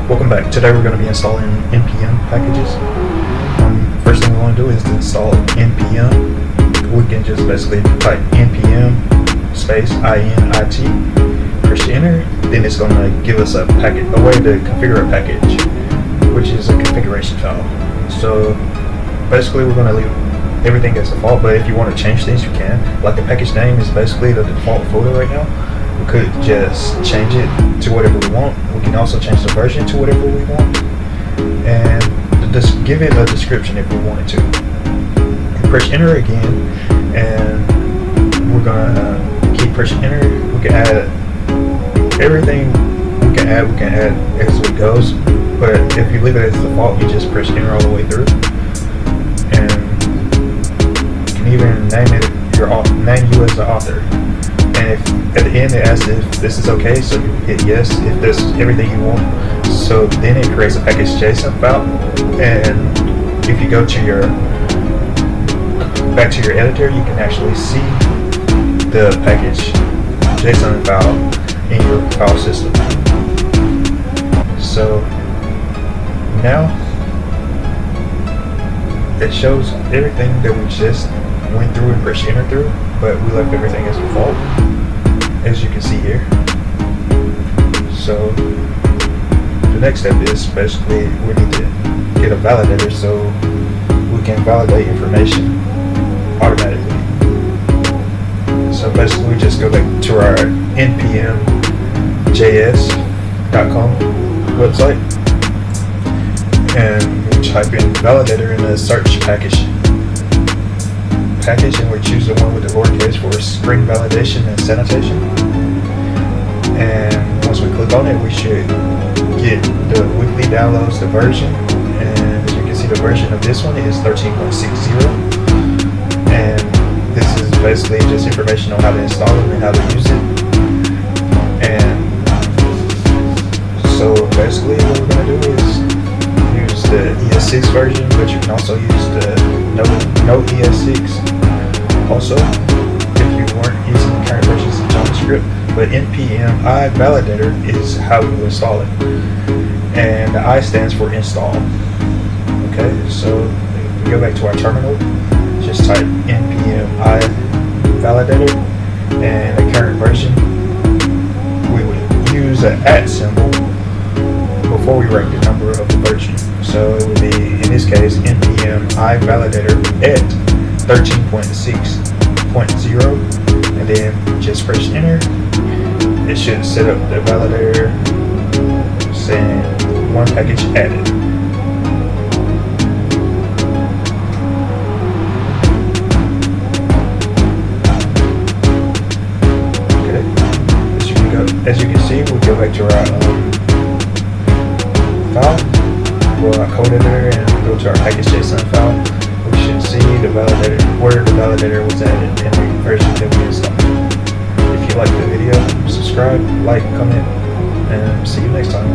Welcome back. Today we're going to be installing npm packages. First thing we want to do is to install npm. We can just basically type npm space init, press enter, then it's going to give us a way to configure a package, which is a configuration file. So basically we're going to leave everything as default, but if you want to change things you can. Like the package name is basically the default folder right now. We could just change it to whatever we want. We can also change the version to whatever we want, and just give it a description if we wanted to. Press enter again, and we're gonna keep pressing enter. We can add everything we can add as it goes, but if you leave it as default, you just press enter all the way through. And you can even name you as the author. And if at the end it asks if this is okay, so you hit yes if this is everything you want. So then it creates a package JSON file, and if you go to back to your editor, you can actually see the package JSON file in your file system. So now it shows everything that we just went through and pressed enter through, but we left everything as default, as you can see here. So the next step is basically we need to get a validator so we can validate information automatically. So basically we just go back to our npmjs.com website and we type in validator in the search package, and we choose the one with the lowercase for string validation and sanitation. And once we click on it, we should get the weekly downloads, the version, and as you can see, the version of this one is 13.60, and this is basically just information on how to install it and how to use it. And so basically what we're going to do is use the ES6 version, but you can also use the no ES6 also if you weren't using the current versions of JavaScript. But npm validator is how you install it, and the I stands for install. Okay, so if we go back to our terminal, just type npm validator, and the current version, we would use an @ symbol before we write the number of the version. So it would be, in this case, npm validator at 13.6.0, and then just press enter. It should set up the validator saying one package added. Okay, as you can see, we'll go back to our file, go to our code editor, and go to our package JSON file. We should see the validator, where the validator was added and the version that we installed. If you like the video, subscribe, like, comment, and see you next time.